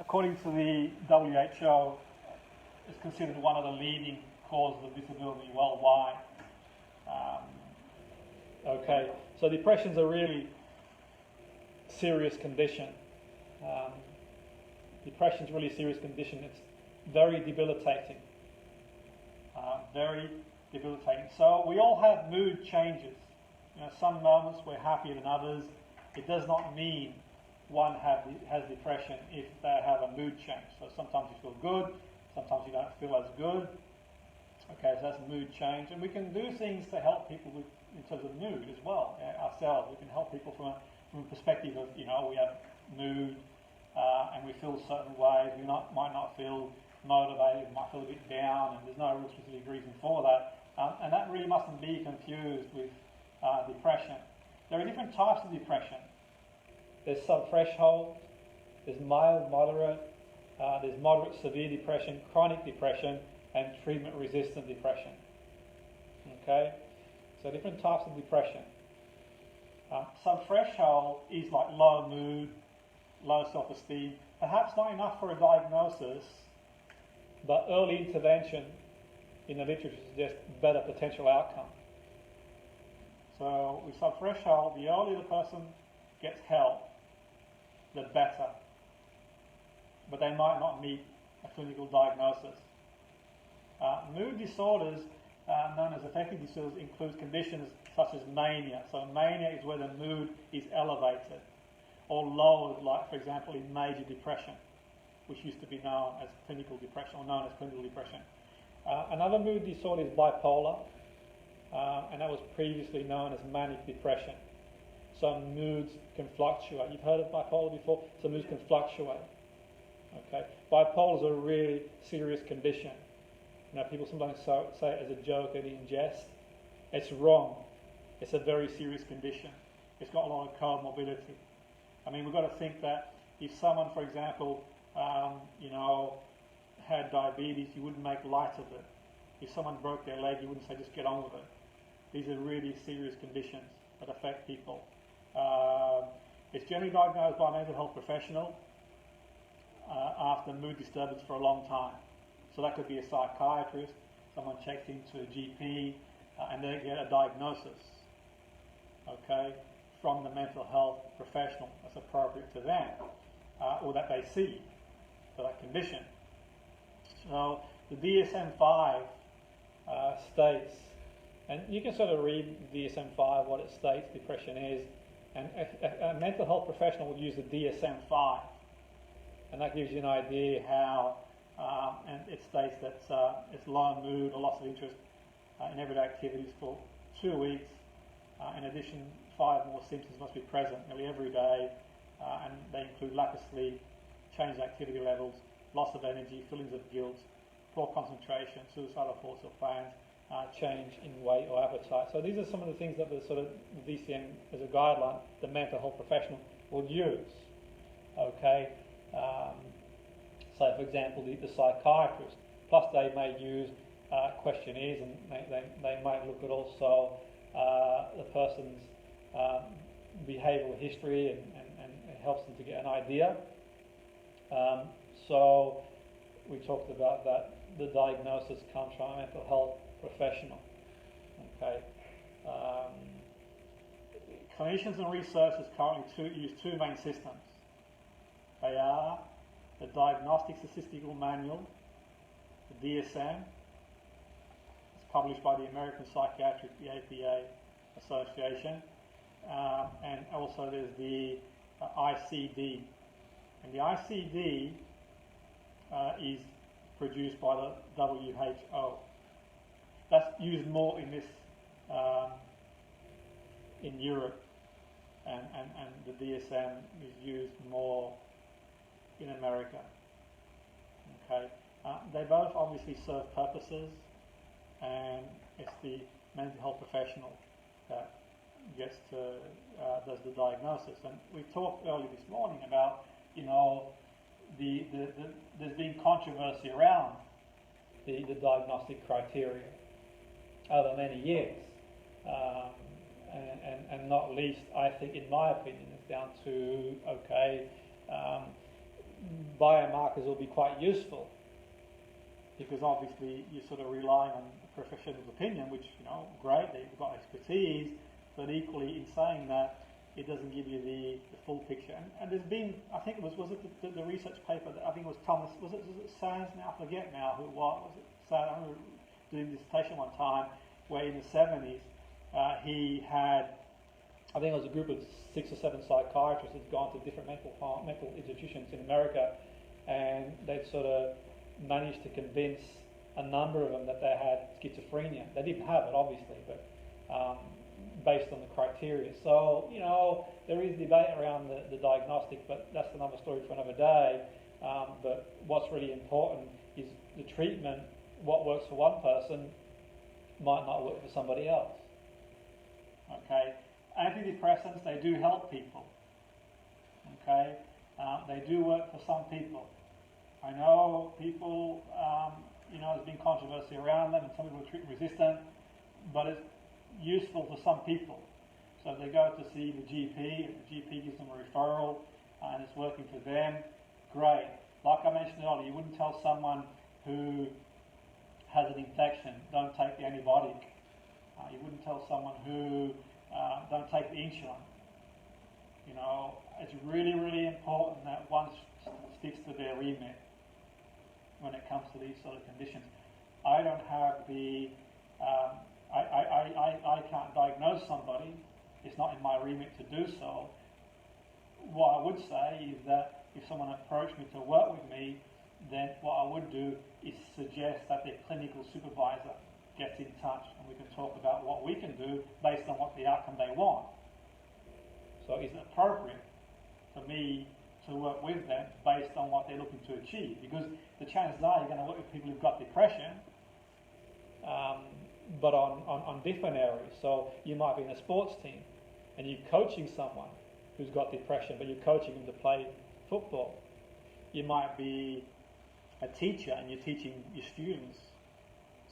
According to the WHO, it's considered one of the leading causes of disability worldwide. Okay, so depression's a really serious condition. Depression's a really serious condition. It's very debilitating. Very debilitating. So we all have mood changes. You know, some moments we're happier than others. It does not mean one has depression if they have a mood change. So sometimes you feel good, sometimes you don't feel as good. Okay, so that's mood change. And we can do things to help people in terms of mood as well, ourselves. We can help people from a perspective of, you know, we have mood and we feel certain ways. We might not feel motivated, we might feel a bit down, and there's no real specific reason for that. And that really mustn't be confused with depression. There are different types of depression. There's sub-threshold, there's mild, moderate, there's moderate, severe depression, chronic depression, and treatment-resistant depression. Okay? So different types of depression. Sub-threshold is like low mood, low self-esteem, perhaps not enough for a diagnosis, but early intervention in the literature suggests better potential outcome. So with sub-threshold, the earlier the person gets help, the better. But they might not meet a clinical diagnosis. Mood disorders, known as affective disorders, include conditions such as mania. So mania is where the mood is elevated or lowered, like, for example, in major depression, which used to be known as clinical depression, or known as clinical depression. Another mood disorder is bipolar, and that was previously known as manic depression. So moods can fluctuate. You've heard of bipolar before? So moods can fluctuate. Okay, bipolar is a really serious condition. You know, people sometimes say it as a joke and in jest. It's wrong. It's a very serious condition. It's got a lot of comorbidity. I mean, we've got to think that if someone, for example, had diabetes, you wouldn't make light of it. If someone broke their leg, you wouldn't say just get on with it. These are really serious conditions that affect people. It's generally diagnosed by a mental health professional after mood disturbance for a long time. So that could be a psychiatrist, someone checks into a GP, and they get a diagnosis, okay, from the mental health professional that's appropriate to them, or that they see for that condition. So the DSM-5 states, and you can sort of read DSM-5, what it states depression is, and a mental health professional would use the DSM-5, and that gives you an idea how, and it states that it's low mood or loss of interest in everyday activities for 2 weeks. In addition, 5 more symptoms must be present nearly every day, and they include lack of sleep, change in activity levels, loss of energy, feelings of guilt, poor concentration, suicidal thoughts or plans, change in weight or appetite. So these are some of the things that the sort of DCM as a guideline, the mental health professional will use. Okay. So, for example, the psychiatrist, plus they may use questionnaires, and they might look at also the person's behavioural history, and it helps them to get an idea. So we talked about that. The diagnosis comes from a mental health professional. Okay. Clinicians and researchers currently use two main systems. They are the Diagnostic Statistical Manual, the DSM. It's published by the American Psychiatric, the APA Association. And also there's the ICD. And the ICD is produced by the WHO. That's used more in this in Europe, and the DSM is used more in America. Okay, they both obviously serve purposes, and it's the mental health professional that gets to does the diagnosis. And we talked earlier this morning about, you know, there's been controversy around the diagnostic criteria over many years, and not least, I think, in my opinion, it's down to, okay, biomarkers will be quite useful, because obviously you're sort of relying on the professional's opinion, which, great, they've got expertise, but equally in saying that, it doesn't give you the full picture. And there's been, I think it was it the research paper that I think it was Thomas, was it Sands now? I forget now who it was. Was it Sands? I remember doing a dissertation one time where in the 70s he had, I think it was a group of 6 or 7 psychiatrists who'd gone to different mental institutions in America, and they'd sort of managed to convince a number of them that they had schizophrenia. They didn't have it, obviously, but based on the criteria. So, there is debate around the diagnostic, but that's another story for another day. But what's really important is the treatment. What works for one person might not work for somebody else. Okay, antidepressants, they do help people. Okay, they do work for some people. I know people, there's been controversy around them, and some people are treatment resistant, but it's useful for some people. So they go to see the GP, and the GP gives them a referral, and it's working for them. Great. Like I mentioned earlier, you wouldn't tell someone who has an infection, don't take the antibiotic. You wouldn't tell someone who, don't take the insulin. It's really, really important that one sticks to their remit when it comes to these sort of conditions. I don't have the, I can't diagnose somebody. It's not in my remit to do so. What I would say is that if someone approached me to work with me, then what I would do is suggest that their clinical supervisor gets in touch, and we can talk about what we can do based on what the outcome they want. So is it appropriate for me to work with them based on what they're looking to achieve? Because the chances are you're going to work with people who've got depression, but on different areas. So you might be in a sports team and you're coaching someone who's got depression, but you're coaching them to play football. You might be a teacher and you're teaching your students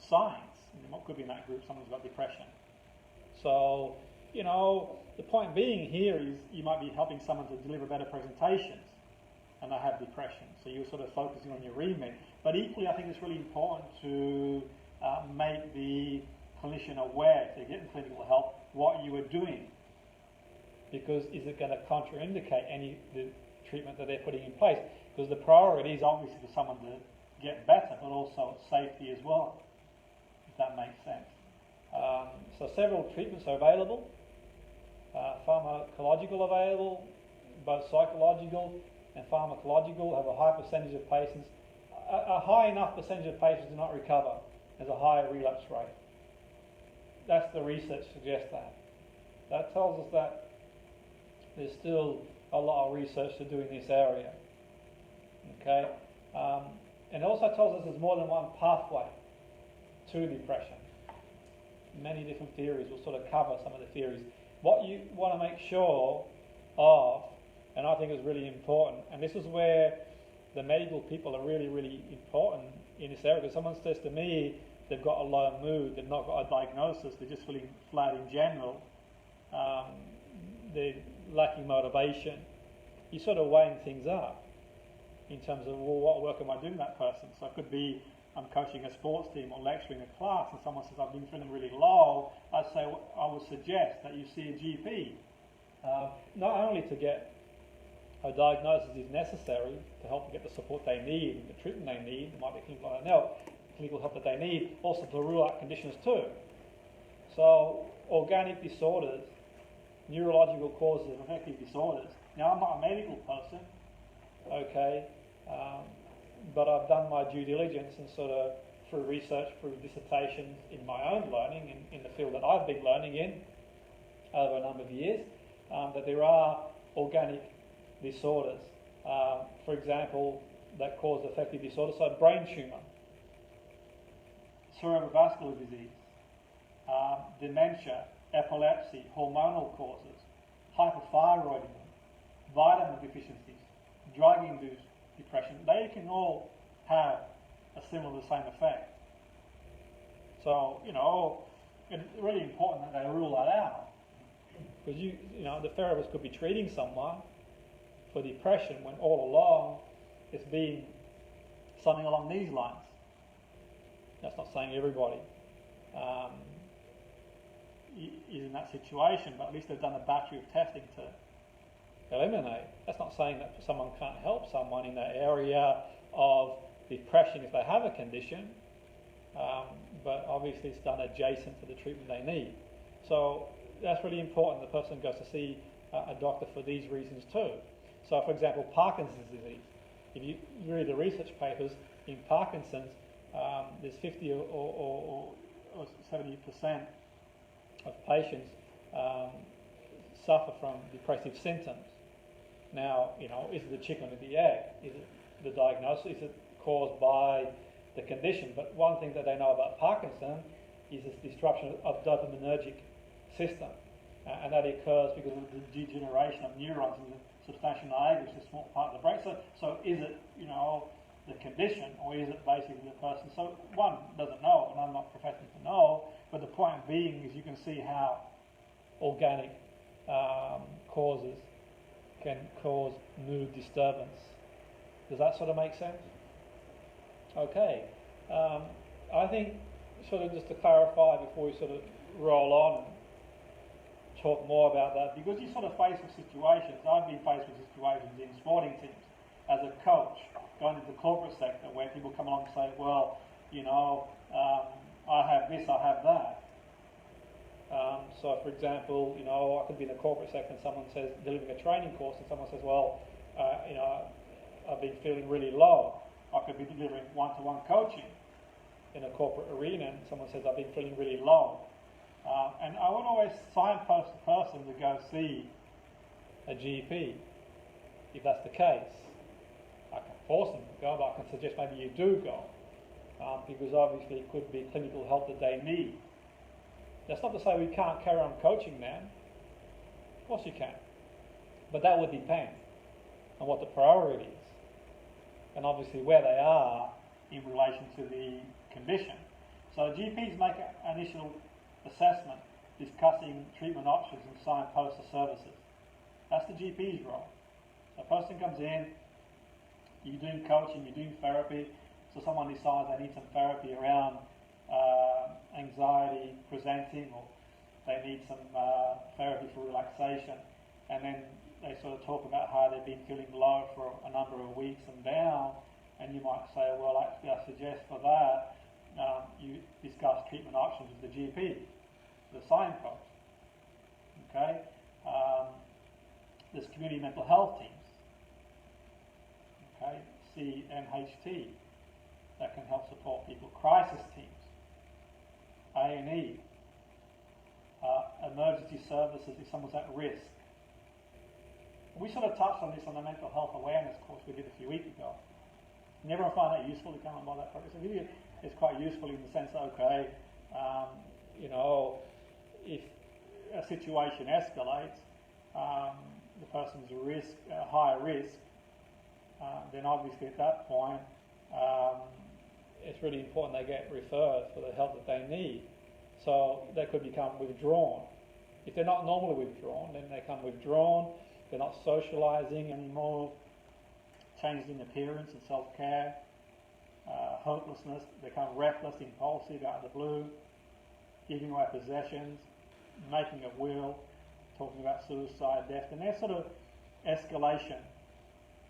science. And what could be in that group? Someone's got depression. So, the point being here is you might be helping someone to deliver better presentations and they have depression. So you're sort of focusing on your remit. But equally, I think it's really important to make the clinician aware, if they're getting clinical help, what you are doing. Because is it going to contraindicate the treatment that they're putting in place? Because the priority is obviously for someone to get better, but also safety as well, if that makes sense. So several treatments are available, pharmacological available, both psychological and pharmacological have a high percentage of patients. A high enough percentage of patients do not recover. There's a high relapse rate. That's the research suggests that. That tells us that there's still a lot of research to do in this area. Okay, and it also tells us there's more than one pathway to depression. Many different theories. Will sort of cover some of the theories. What you want to make sure of, and I think is really important, and this is where the medical people are really, really important in this area. Because someone says to me they've got a low mood, they've not got a diagnosis, they're just feeling flat in general, they're lacking motivation. You're sort of weighing things up in terms of, well, what work am I doing with that person? So it could be I'm coaching a sports team or lecturing a class and someone says I've been feeling really low. I would suggest that you see a GP. Not only to get a diagnosis is necessary to help them get the support they need and the treatment they need, it might be clinical help that they need, also to rule out conditions too. So organic disorders, neurological causes of affective disorders. Now I'm not a medical person, okay, but I've done my due diligence and sort of through research, through dissertations in my own learning, in the field that I've been learning in over a number of years, that there are organic disorders, for example, that cause affective disorder, so brain tumour, cerebrovascular disease, dementia, epilepsy, hormonal causes, hypothyroidism, vitamin deficiencies, drug-induced depression. They can all have a similar same effect. So, it's really important that they rule that out. Because the therapist could be treating someone for depression when all along it's been something along these lines. That's not saying everybody is in that situation, but at least they've done a battery of testing to eliminate. That's not saying that someone can't help someone in that area of depression if they have a condition, but obviously it's done adjacent to the treatment they need. So that's really important. The person goes to see a doctor for these reasons too. So for example, Parkinson's disease. If you read the research papers in Parkinson's, there's 50 or 70% of patients suffer from depressive symptoms. Now, is it the chicken or the egg? Is it the diagnosis? Is it caused by the condition? But one thing that they know about Parkinson is this disruption of dopaminergic system, and that occurs because of the degeneration of neurons in the substantia nigra, which is a small part of the brain. So is it, the condition, or is it basically the person? So one doesn't know, and I'm not professing to know, but the point being is you can see how organic causes can cause mood disturbance. Does that sort of make sense? Okay. I think, sort of just to clarify before we sort of roll on and talk more about that, because you're sort of faced with situations. I've been faced with situations in sporting teams as a coach, going into the corporate sector, where people come along and say, well, I have this, I have that. So, for example, I could be in the corporate sector and someone says, delivering a training course, and someone says, well, I've been feeling really low. I could be delivering one-to-one coaching in a corporate arena, and someone says, I've been feeling really low. And I would always signpost the person to go see a GP, if that's the case. I can force them to go, but I can suggest maybe you do go, because obviously it could be clinical help that they need. That's not to say we can't carry on coaching them. Of course you can. But that would depend on what the priority is, and obviously where they are in relation to the condition. So GPs make an initial assessment, discussing treatment options and signpost the services. That's the GP's role. So a person comes in, you're doing coaching, you're doing therapy, so someone decides they need some therapy around anxiety presenting, or they need some therapy for relaxation, and then they sort of talk about how they've been feeling low for a number of weeks and down, and you might say, well, actually I suggest for that you discuss treatment options with the GP, the signpost. Okay? There's community mental health teams, okay, CMHT, that can help support people. Crisis teams, A&E, emergency services if someone's at risk. We sort of touched on this on the mental health awareness course we did a few weeks ago. And everyone find that useful to come on by that progress? I think it's quite useful in the sense that, okay, if a situation escalates, the person's higher risk, then obviously at that point, it's really important they get referred for the help that they need. So they could become withdrawn. If they're not normally withdrawn, then they become withdrawn. They're not socialising anymore, changes in appearance and self-care, hopelessness, become reckless, impulsive, out of the blue, giving away possessions, making a will, talking about suicide, death, and there's sort of escalation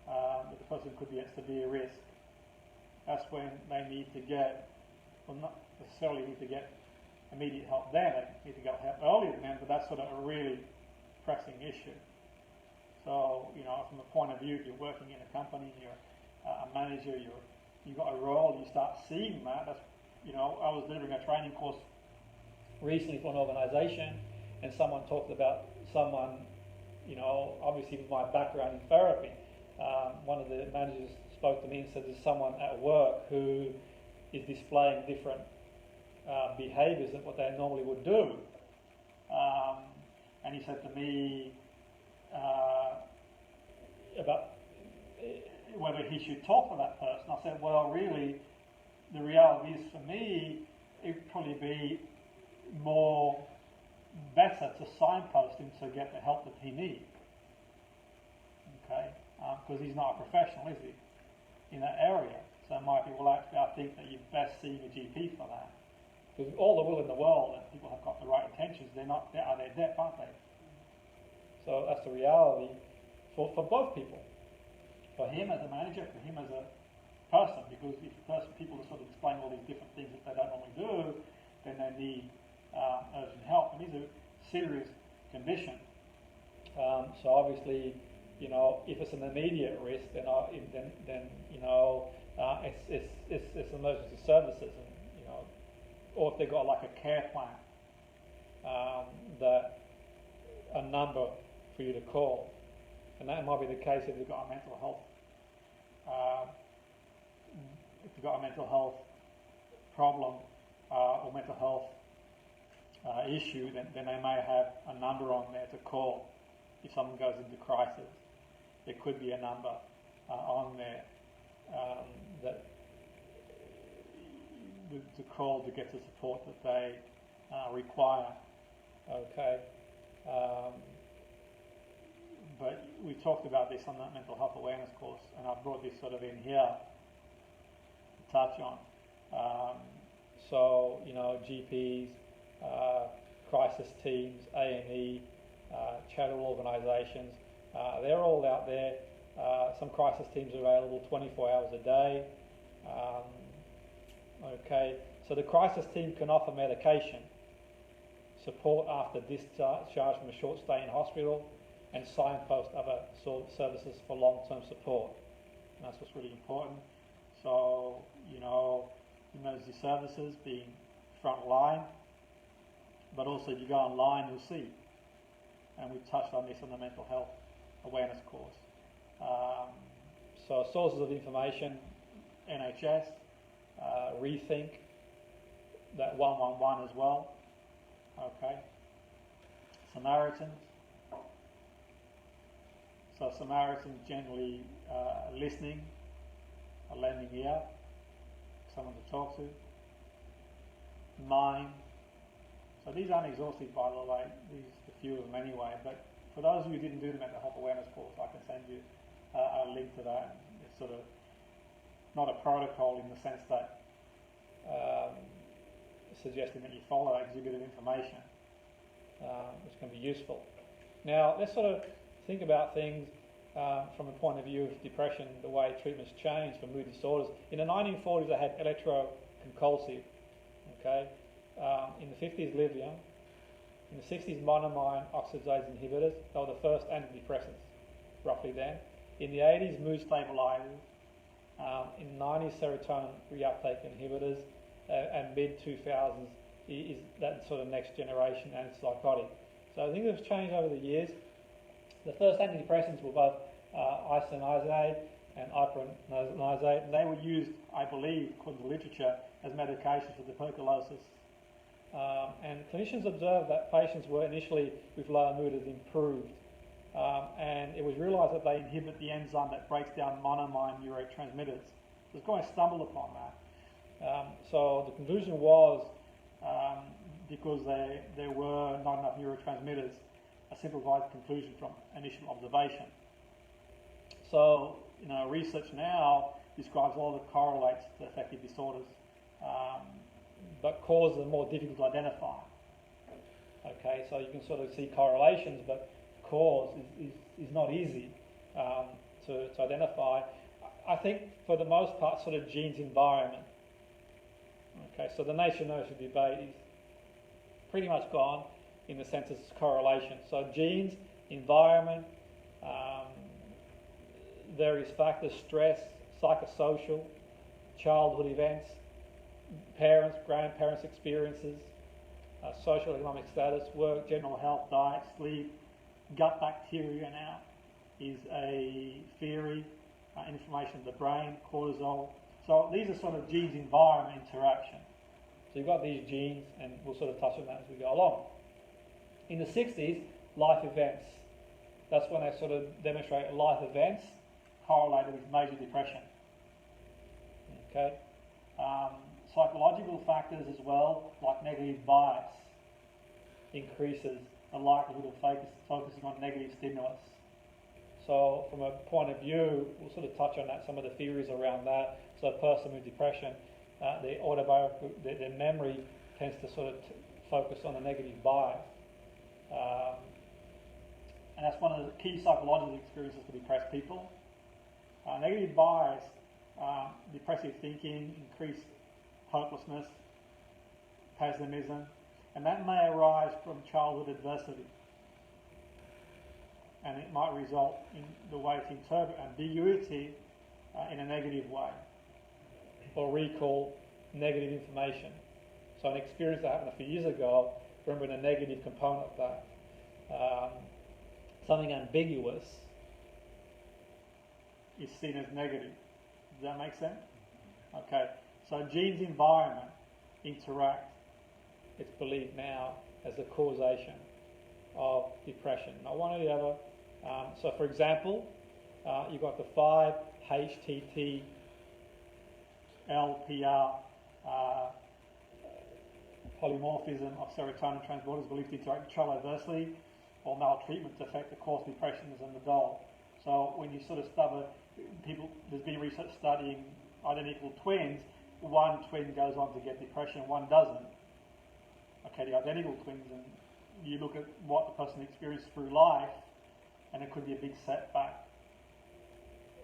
that the person could be at severe risk. That's when they need to get, well, not necessarily need to get immediate help then, they need to get help earlier than then, but that's sort of a really pressing issue. So, from the point of view, if you're working in a company, you're a manager, you've got a role, you start seeing that. That's, I was delivering a training course recently for an organisation, and someone talked about someone, obviously with my background in therapy, one of the managers spoke to me and said there's someone at work who is displaying different behaviours than what they normally would do. And he said to me about whether he should talk to that person. I said, well, really, the reality is for me, it would probably be better to signpost him to get the help that he needs. Okay? Because he's not a professional, is he? in that area. So it might be, well, actually, I think that you're best seeing a GP for that. Because all the will in the world, and people have got the right intentions, they're deaf, aren't they? So that's the reality for both people. For him as a manager, for him as a person, because if people are sort of explaining all these different things that they don't normally do, then they need urgent help. And these are serious conditions. So obviously, if it's an immediate risk, then it's emergency services, and or if they've got like a care plan, that a number for you to call, and that might be the case if you've got a mental health. If you've got a mental health problem or mental health issue, then they may have a number on there to call. If someone goes into crisis, there could be a number on there that to call to get the support that they require. Okay. But we talked about this on that mental health awareness course, and I've brought this sort of in here to touch on. So, GPs, crisis teams, A&E, charitable organisations, they're all out there. Some crisis teams are available 24 hours a day. Okay, so the crisis team can offer medication, support after discharge from a short stay in hospital, and signpost other services for long-term support. And that's what's really important. So, emergency services being front line, but also if you go online, you'll see. And we touched on this on the mental health awareness course. So sources of information, NHS, Rethink, that 111 as well. Okay. Samaritans. So Samaritans generally listening, a lending ear, someone to talk to. Mind. So these aren't exhaustive, by the way. These are a few of them anyway. But for those of you who didn't do the mental health awareness course, I can send you a link to that. It's sort of not a protocol in the sense that suggesting that you follow that, gives you a bit of information, which can be useful. Now, let's sort of think about things from the point of view of depression, the way treatments changed for mood disorders. In the 1940s, they had electroconvulsive. Okay. In the 50s, lithium. In the 60s, monoamine oxidase inhibitors. They were the first antidepressants, roughly then. In the 80s, mood stabilizers. In the 90s, serotonin reuptake inhibitors. And mid-2000s is that sort of next generation antipsychotic. So things have changed over the years. The first antidepressants were both isoniazid and iproniazid, and they were used, I believe, according to the literature, as medications for tuberculosis. And clinicians observed that patients were initially with lower mood as improved, and it was realised that they inhibit the enzyme that breaks down monoamine neurotransmitters. So it's going to stumble upon that. So the conclusion was, because there were not enough neurotransmitters, a simplified conclusion from initial observation. So, research now describes all that correlates to affective disorders, but causes are more difficult to identify. Okay, so you can sort of see correlations, but cause is not easy to identify. I think for the most part, sort of genes environment. Okay, so the nature-nurture debate is pretty much gone in the sense of correlation. So genes, environment, various factors, stress, psychosocial, childhood events, parents, grandparents' experiences, social economic status, work, general health, diet, sleep, gut bacteria now is a theory, inflammation of the brain, cortisol. So these are sort of genes-environment interaction. So you've got these genes, and we'll sort of touch on that as we go along. In the 60s, life events. That's when they sort of demonstrate life events correlated with major depression. Okay. Psychological factors as well, like negative bias, increases the likelihood of focusing on negative stimulus. So from a point of view, we'll sort of touch on that, some of the theories around that. So a person with depression, their memory tends to sort of focus on a negative bias. And that's one of the key psychological experiences for depressed people. Negative bias, depressive thinking, increased hopelessness, pessimism, and that may arise from childhood adversity. And it might result in the way to interpret ambiguity in a negative way, or recall negative information. So an experience that happened a few years ago, remembering a negative component of that. Something ambiguous is seen as negative. Does that make sense? Okay, so genes environment interact, it's believed now, as a causation of depression. Not one or the other. So for example, you've got the 5-HTT-LPR polymorphism of serotonin transporters believed to interact with child adversely or maltreatment to affect the course of depression as an adult. So when you sort of study people, there's been research studying identical twins. One twin goes on to get depression, one doesn't. Okay, the identical twins, and you look at what the person experienced through life, and it could be a big setback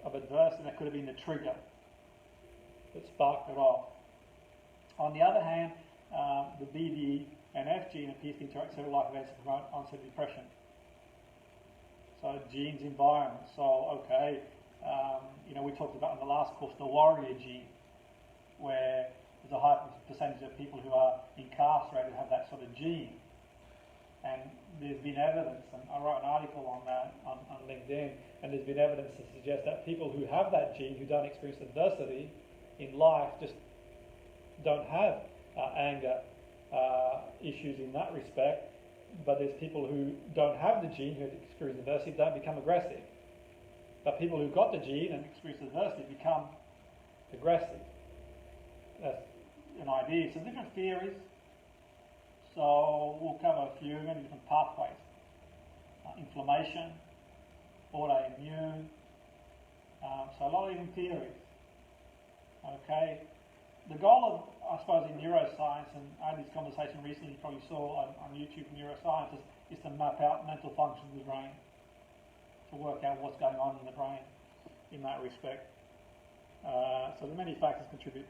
of adversity, and that could have been the trigger that sparked it off. On the other hand, the BDNF gene appears to interact with several life events to promote onset of depression. So genes, environment. So okay, we talked about in the last course the warrior gene, where there's a high percentage of people who are incarcerated have that sort of gene. And there's been evidence, and I wrote an article on that on LinkedIn, and there's been evidence to suggest that people who have that gene, who don't experience adversity in life, just don't have anger issues in that respect. But there's people who don't have the gene, who experience adversity, don't become aggressive. But people who've got the gene and experience adversity become aggressive. That's an idea. So different theories. So we'll cover a few, many different pathways. Inflammation, autoimmune, so a lot of different theories. Okay. The goal of, I suppose, in neuroscience, and I had this conversation recently, you probably saw on YouTube from neuroscientists, is to map out mental functions of the brain, to work out what's going on in the brain in that respect. So the many factors contribute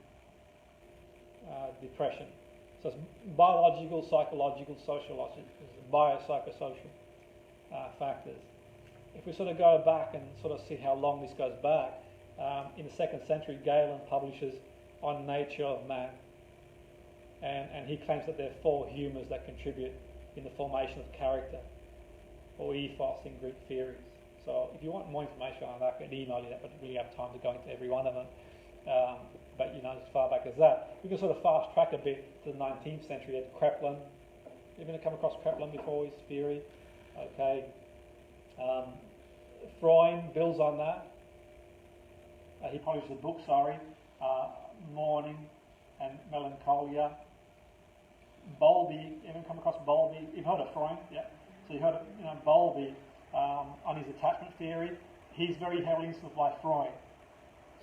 depression. So it's biological, psychological, sociological, biopsychosocial factors. If we sort of go back and sort of see how long this goes back, in the 2nd century, Galen publishes On Nature of Man, and he claims that there are 4 humours that contribute in the formation of character, or ethos in Greek theories. So if you want more information on that, I can email you that, but I don't really have time to go into every one of them. But as far back as that, we can sort of fast track a bit to the 19th century. At Kraepelin, you're going to come across Kraepelin before his theory. Okay, Freud builds on that. He published a book, Mourning and Melancholia. Bowlby, anyone come across Bowlby? You've heard of Freud, yeah. So you heard of Bowlby on his attachment theory. He's very heavily influenced by Freud.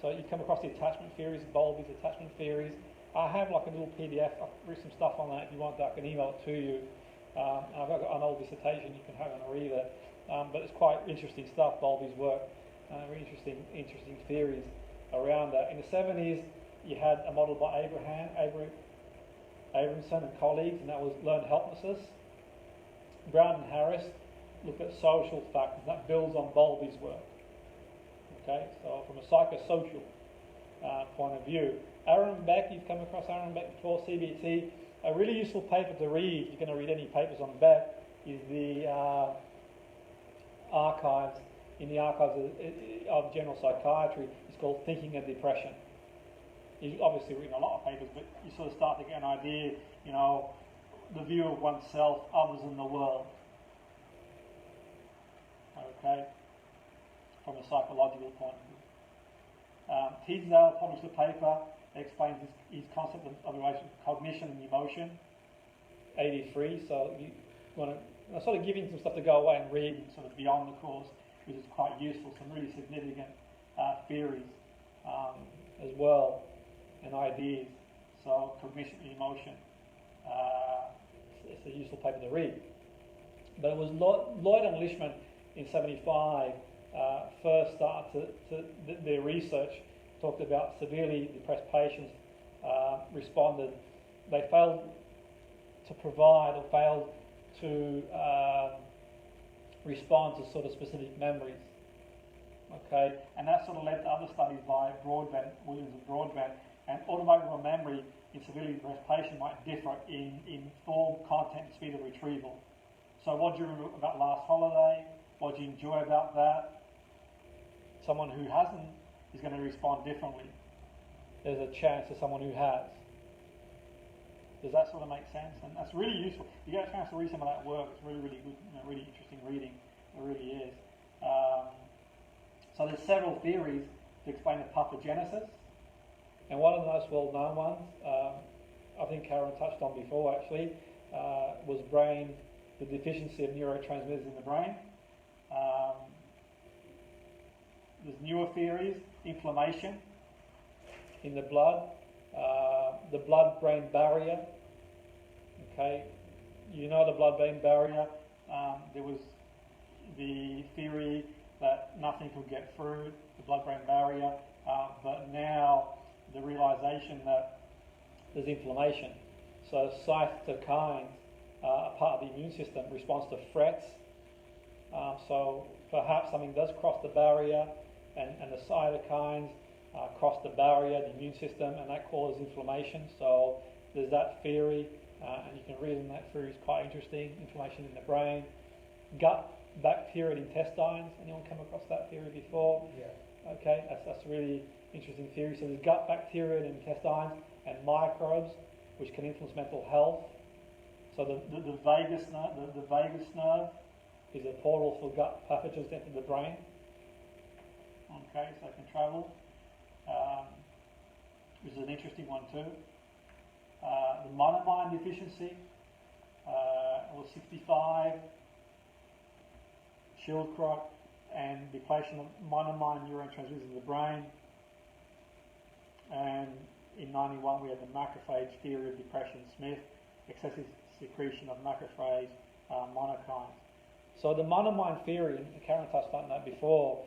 So you come across the attachment theories, Bowlby's attachment theories. I have like a little PDF. I've written some stuff on that. If you want that, I can email it to you. I've got an old dissertation you can have and read it. But it's quite interesting stuff, Bowlby's work. Very interesting theories around that. In the 70s, you had a model by Abramson and colleagues, and that was learned helplessness. Brown and Harris looked at social factors, and that builds on Bowlby's work. Okay, so from a psychosocial point of view. Aaron Beck, you've come across Aaron Beck before, CBT. A really useful paper to read, if you're going to read any papers on Beck, is the archives, in the archives of general psychiatry. It's called Thinking of Depression. He's obviously written a lot of papers, but you sort of start to get an idea, the view of oneself, others in the world. Okay, from a psychological point of view. Teasdale published a paper that explains his concept of cognition and emotion, 83. So you want to sort of give him some stuff to go away and read sort of beyond the course. which is quite useful. Some really significant theories as well, and ideas. So cognition and emotion. It's a useful paper to read. But it was Lloyd and Lishman in '75 first started their research, talked about severely depressed patients responded. They failed to provide or failed to respond to sort of specific memories. Okay, and that sort of led to other studies by Williams and Broadbent, and automatic memory in severely depressed patients might differ in form, content, and speed of retrieval. So what do you remember about last holiday? What do you enjoy about that? Someone who hasn't is going to respond differently. There's a chance to someone who has. Does that sort of make sense? And that's really useful. You get a chance to read some of that work. It's really, really good, really interesting reading. It really is. So there's several theories to explain the pathogenesis. And one of the most well-known ones, I think Karen touched on before actually, was the deficiency of neurotransmitters in the brain. There's newer theories, inflammation in the blood, the blood-brain barrier. Okay, you know the blood-brain barrier. There was the theory that nothing could get through the blood-brain barrier, but now the realization that there's inflammation. So cytokines are part of the immune system, responds to threats. So perhaps something does cross the barrier, and the cytokines cross the barrier, the immune system, and that causes inflammation. So there's that theory, and you can read in that theory. It's quite interesting. Inflammation in the brain, gut bacteria and intestines. Anyone come across that theory before? Yeah. Okay, that's a really interesting theory. So there's gut bacteria and intestines and microbes, which can influence mental health. So the vagus nerve is a portal for gut pathogens to enter the brain. Okay, so it can travel, which is an interesting one too. The monoamine deficiency was 65. Schildkröt and depletion of monoamine neurotransmitters in the brain. And in '91 we had the macrophage theory of depression, Smith, excessive secretion of macrophage monokines. So the monoamine theory, and Karen touched on that before,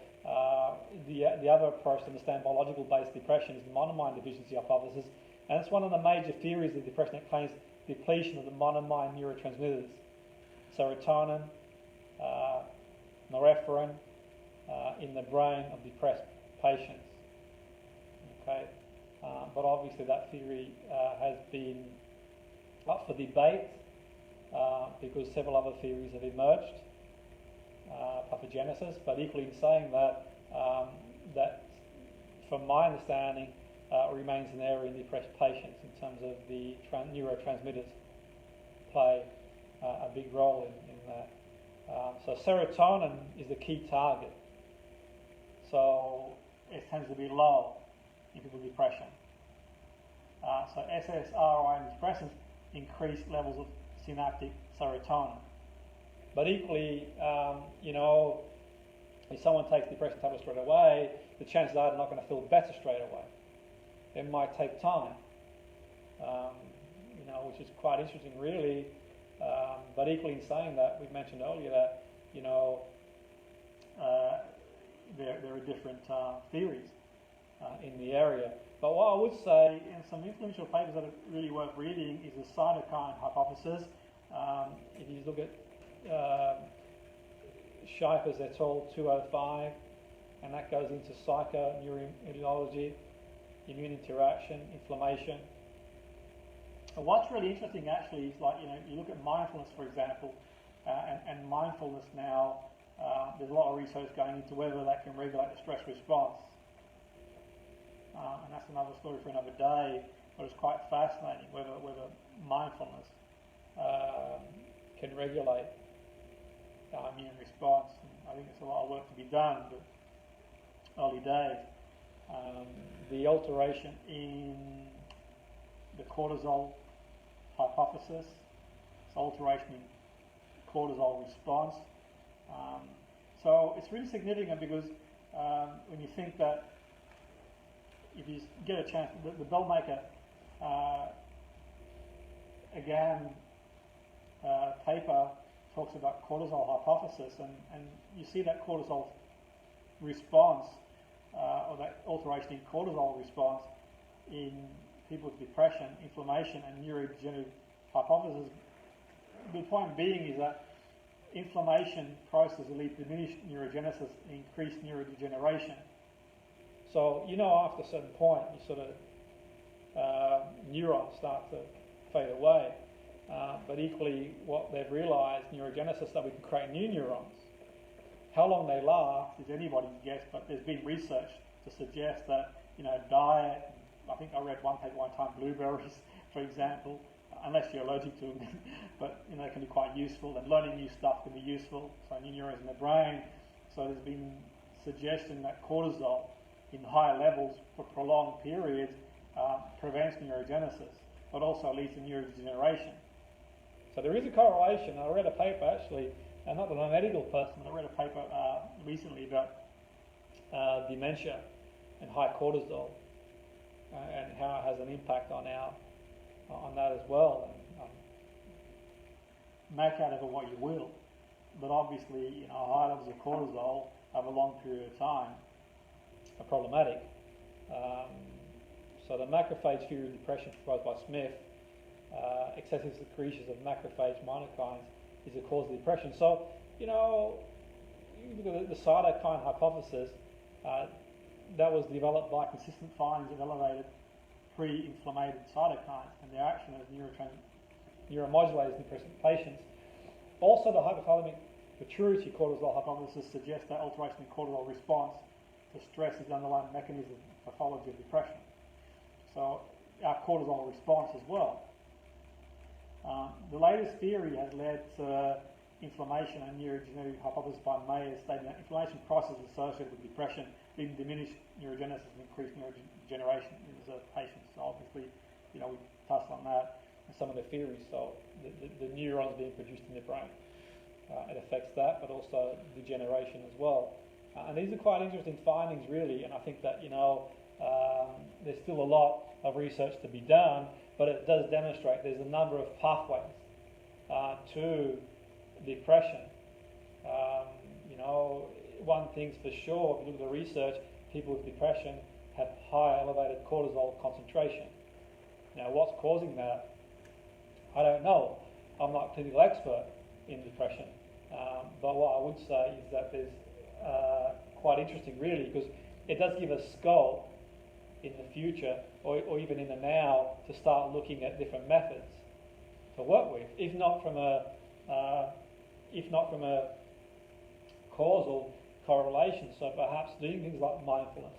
the other approach to understand biological-based depression is the monoamine deficiency hypothesis, and it's one of the major theories of depression that claims depletion of the monoamine neurotransmitters, serotonin, norepinephrine, in the brain of depressed patients. Okay, but obviously that theory has been up for debate because several other theories have emerged, pathogenesis. But equally in saying that, that from my understanding, remains an area in depressed patients in terms of the neurotransmitters play a big role in that. So serotonin is the key target. So it tends to be low in people with depression. So SSRI antidepressants increase levels of synaptic serotonin. But equally, if someone takes depression tablets straight away, the chances are they're not going to feel better straight away. It might take time, which is quite interesting, really. But equally in saying that, we mentioned earlier that, there are different theories in the area. But what I would say, in some influential papers that are really worth reading, is the cytokine hypothesis. If you look at Scheifers et al. 205, and that goes into psychoneuroimmunology, immune interaction, inflammation. And what's really interesting actually is, you look at mindfulness, for example, and mindfulness now, there's a lot of research going into whether that can regulate the stress response. And that's another story for another day, but it's quite fascinating whether mindfulness can regulate our immune response. And I think there's a lot of work to be done, but early days. The alteration in the cortisol hypothesis, it's alteration in cortisol response. So it's really significant because when you think that if you get a chance, the Bellmaker again paper talks about cortisol hypothesis, and you see that cortisol response or that alteration in cortisol response in people with depression, inflammation, and neurodegenerative hypothesis. The point being is that inflammation processes lead to diminished neurogenesis and increased neurodegeneration. So, after a certain point, you sort of neurons start to fade away. But equally, what they've realised, neurogenesis, that we can create new neurons. How long they last is anybody's guess, but there's been research to suggest that, diet, I think I read one paper one time, blueberries, for example, unless you're allergic to them, but, it can be quite useful, and learning new stuff can be useful, so new neurons in the brain. So there's been suggestion that cortisol in higher levels for prolonged periods prevents neurogenesis, but also leads to neurodegeneration. So there is a correlation. I read a paper actually, not that I'm a medical person, but I read a paper recently about dementia and high cortisol and how it has an impact on that as well. And, make out of it what you will, but obviously, high levels of cortisol over a long period of time are problematic. So the macrophage theory of depression proposed by Smith, excessive secretions of macrophage monokines is a cause of depression. So, you look at the cytokine hypothesis, that was developed by consistent findings of elevated pre-inflammatory cytokines and their action as neuromodulators in depressed patients. Also, the hypothalamic Petruzzi cortisol hypothesis suggests that alteration in cortisol response to stress is the underlying mechanism of pathology of depression. So, our cortisol response as well. The latest theory has led to inflammation and neurodegenerative hypothesis by Mayer, stating that inflammation processes associated with depression leading to diminished neurogenesis and increased neurodegeneration in reserved patients. So obviously, we touched on that and some of the theories. So the neurons being produced in the brain, it affects that, but also degeneration as well. And these are quite interesting findings, really. And I think that there's still a lot of research to be done, but it does demonstrate there's a number of pathways to depression. One thing's for sure, if you look at the research, people with depression have high elevated cortisol concentration. Now, what's causing that? I don't know. I'm not a clinical expert in depression, but what I would say is that there's quite interesting, really, because it does give us scope in the future or even in the now to start looking at different methods to work with, if not from a causal correlation. So perhaps doing things like mindfulness,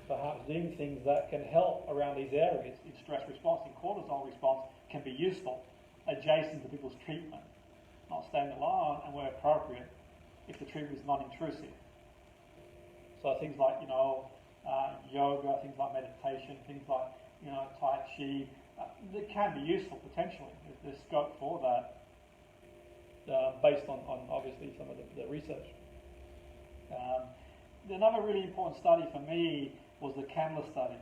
perhaps doing things that can help around these areas in stress response, in cortisol response, can be useful adjacent to people's treatment, not standing alone and where appropriate if the treatment is non-intrusive. So things like yoga, things like meditation, things like Tai Chi, that can be useful potentially. There's scope for that based on obviously some of the research. Another really important study for me was the Candler study.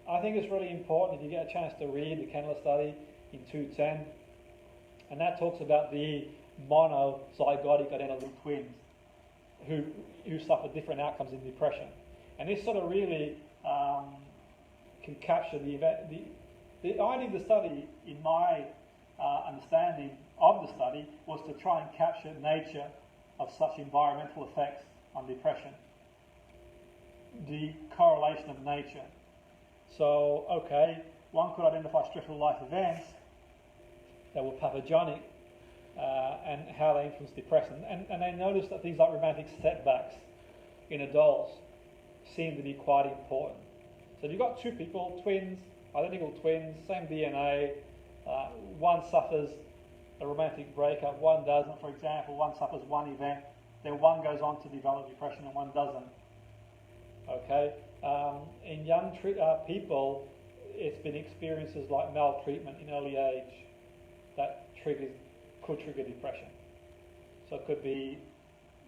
I think it's really important if you get a chance to read the Candler study in 210, and that talks about the monozygotic identical twins who suffer different outcomes in depression. And this sort of really can capture the event. The idea of the study, in my understanding of the study, was to try and capture nature of such environmental effects on depression, the correlation of nature. So, okay, one could identify stressful life events that were pathogenic and how they influence depression. And they noticed that things like romantic setbacks in adults seem to be quite important. So you've got two people, twins, identical twins, same DNA, one suffers a romantic breakup, one doesn't. For example, one suffers one event, then one goes on to develop depression and one doesn't. Okay, in young people, it's been experiences like maltreatment in early age that could trigger depression. So it could be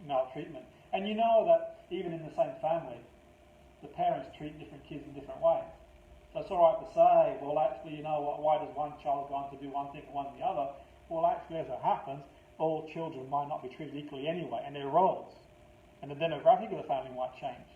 maltreatment. And you know that even in the same family, the parents treat different kids in different ways. So it's all right to say, well, actually, you know what, why does one child go on to do one thing and one the other? Well, actually, as it happens, all children might not be treated equally anyway, and their roles and the demographic of the family might change.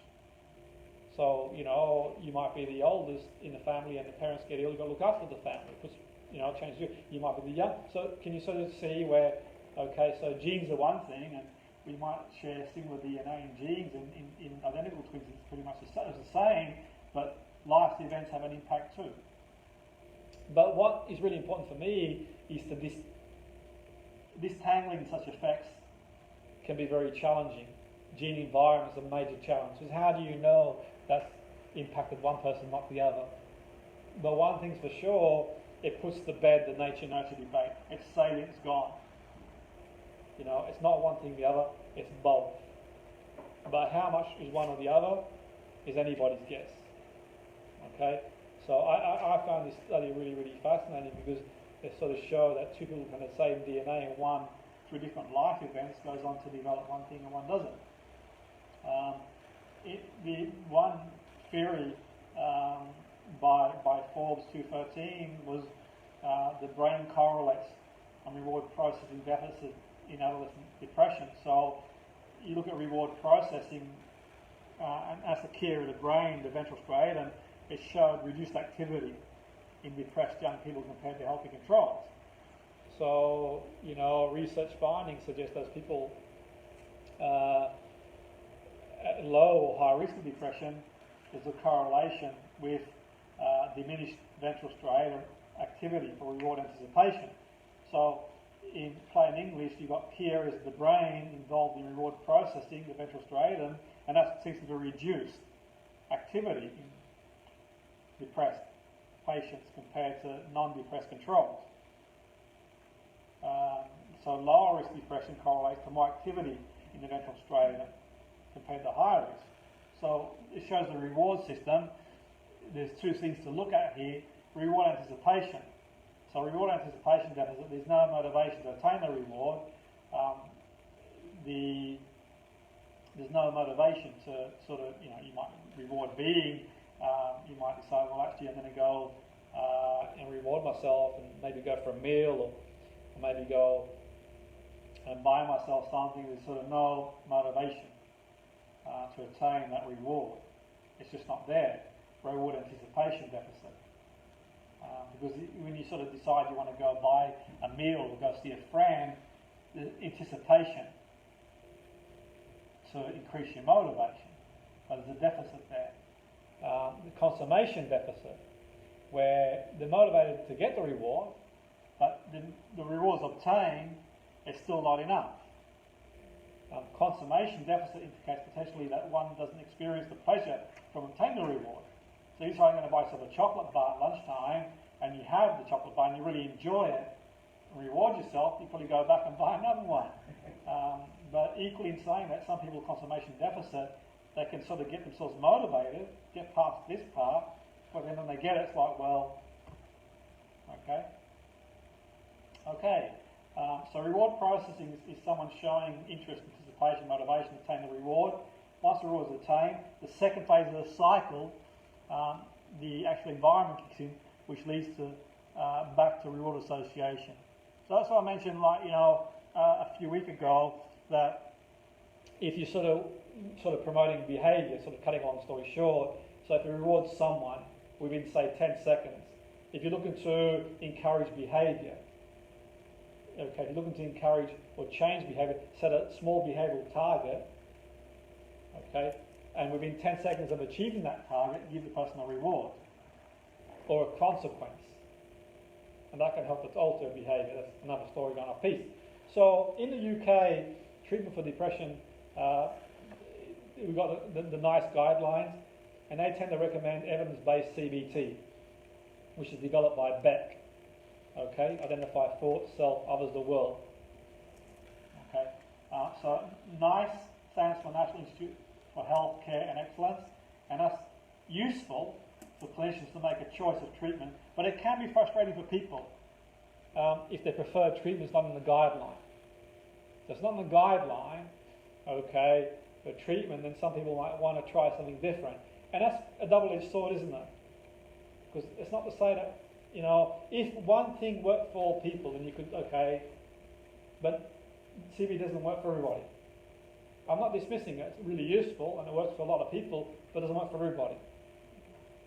So, you know, you might be the oldest in the family and the parents get ill, you've got to look after the family, because, you know, it changes you. You might be the young. So can you sort of see where, okay, so genes are one thing, and we might share similar DNA in genes, and in identical twins it's pretty much the same, but life events have an impact too. But what is really important for me is to distangling such effects can be very challenging. Gene environment is a major challenge. Because how do you know that's impacted one person, not the other? But one thing's for sure, it puts to bed the nature-nurture debate. It's salient, it's gone. You know, it's not one thing or the other, it's both. But how much is one or the other is anybody's guess. Okay? So I found this study really, really fascinating because they sort of show that two people can have the same DNA and one, through different life events, goes on to develop one thing and one doesn't. The one theory by Forbes 213 was the brain correlates on reward processing deficit in adolescent depression. So you look at reward processing, and as a key area of the brain, the ventral striatum, it showed reduced activity in depressed young people compared to healthy controls. So, you know, research findings suggest those people at low or high risk of depression, there's a correlation with diminished ventral striatum activity for reward anticipation. So, in plain English, you've got key areas of the brain involved in reward processing, the ventral striatum, and that seems to be reduced activity in depressed patients compared to non-depressed controls. So lower risk depression correlates to more activity in the ventral striatum compared to higher risk. So it shows the reward system. There's two things to look at here. Reward anticipation. So reward anticipation deficit, there's no motivation to attain the reward. There's no motivation to sort of, you know, you might reward being. You might decide, well, actually I'm going to go and reward myself and maybe go for a meal or maybe go and buy myself something with sort of no motivation to attain that reward. It's just not there. Reward anticipation deficit. Because when you sort of decide you want to go buy a meal or go see a friend, the anticipation to increase your motivation, but there's a deficit there. The consummation deficit, where they're motivated to get the reward, but the reward's obtained, it's still not enough. Consummation deficit indicates potentially that one doesn't experience the pleasure from obtaining the reward. So you're going to buy yourself a chocolate bar at lunchtime, and you have the chocolate bar and you really enjoy it, and reward yourself, you probably go back and buy another one. But equally in saying that, some people with consummation deficit, they can sort of get themselves motivated, get past this part, but then when they get it, it's like, well, okay. So reward processing is someone showing interest, anticipation, motivation to attain the reward. Once the reward is attained, the second phase of the cycle, the actual environment kicks in, which leads to back to reward association. So that's what I mentioned, like, you know, a few weeks ago, that if you're sort of promoting behaviour, sort of cutting a long story short, so if you reward someone within, say, 10 seconds, if you're looking to encourage behaviour, okay, if you're looking to encourage or change behaviour, set a small behavioural target, okay, and within 10 seconds of achieving that target, give the person a reward or a consequence. And that can help to alter behaviour. That's another story going off piece. So in the UK, treatment for depression, we've got the NICE guidelines, and they tend to recommend evidence-based CBT, which is developed by Beck. Okay, identify thought, self, others, the world. Okay, so NICE stands for National Institute for Health, Care and Excellence, and that's useful for clinicians to make a choice of treatment, but it can be frustrating for people if their preferred treatment is not in the guideline. So it's not in the guideline, okay, for treatment, then some people might want to try something different. And that's a double-edged sword, isn't it? Because it's not to say that, if one thing worked for all people, then you could, okay, but CBT doesn't work for everybody. I'm not dismissing it. It's really useful and it works for a lot of people, but it doesn't work for everybody.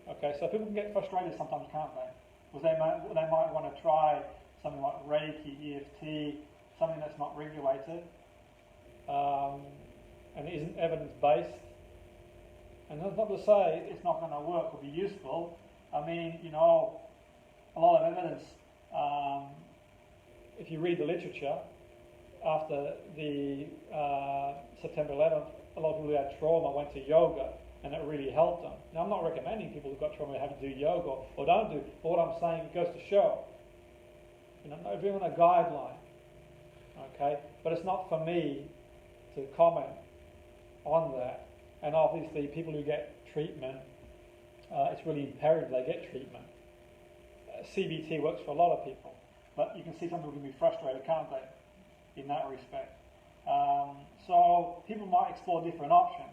Okay, so people can get frustrated sometimes, can't they? Because they might want to try something like Reiki, EFT, something that's not regulated and isn't evidence-based. And that's not to say it's not going to work or be useful. I mean, a lot of evidence, if you read the literature, after the September 11th, a lot of people who had trauma went to yoga and it really helped them. Now, I'm not recommending people who've got trauma to have to do yoga or don't do, but what I'm saying, it goes to show. If you're on a guideline, okay, but it's not for me to comment on that. And obviously, people who get treatment, it's really imperative they get treatment. CBT works for a lot of people, but you can see some people can be frustrated, can't they, in that respect. So people might explore different options.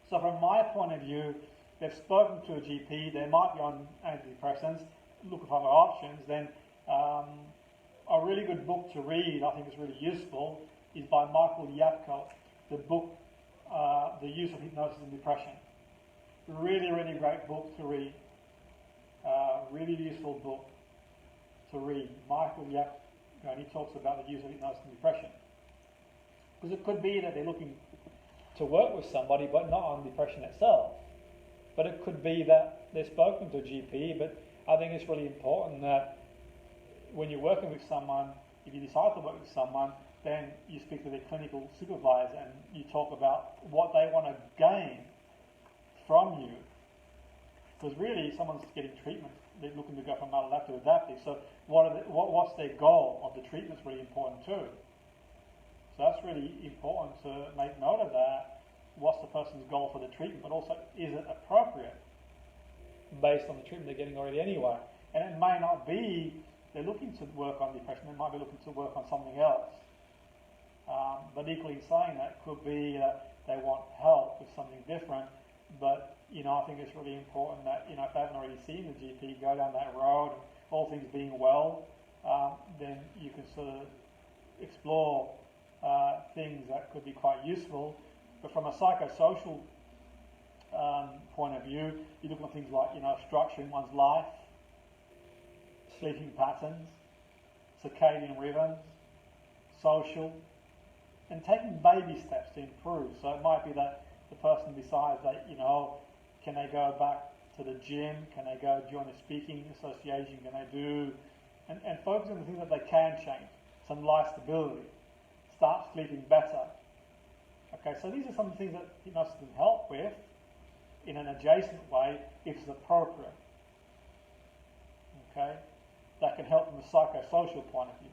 So from my point of view, they've spoken to a GP, they might be on antidepressants, look for other options, then a really good book to read, I think is really useful, is by Michael Yapko, the book, The Use of Hypnosis in Depression. Really, really great book to read. Really useful book to read. Michael Yapko, and he talks about the use of hypnosis in depression. Because it could be that they're looking to work with somebody, but not on depression itself. But it could be that they're spoken to a GP, but I think it's really important that when you're working with someone, if you decide to work with someone, then you speak to their clinical supervisor and you talk about what they want to gain from you. Because really, someone's getting treatment, they're looking to go from maladaptive to adaptive. So what's their goal of the treatment is really important too. So that's really important to make note of that. What's the person's goal for the treatment, but also is it appropriate based on the treatment they're getting already anyway? And it may not be they're looking to work on depression, they might be looking to work on something else. But equally saying that could be they want help with something different. But I think it's really important that if they haven't already seen the GP, go down that road. All things being well, then you can sort of explore things that could be quite useful. But from a psychosocial point of view, you look at things like structuring one's life, sleeping patterns, circadian rhythms, social, and taking baby steps to improve. So it might be that the person decides that, can they go back to the gym? Can they go join a speaking association? Can they do, and focus on the things that they can change. Some life stability, start sleeping better. Okay, so these are some things that hypnosis can help with in an adjacent way if it's appropriate. Okay, that can help from a psychosocial point of view.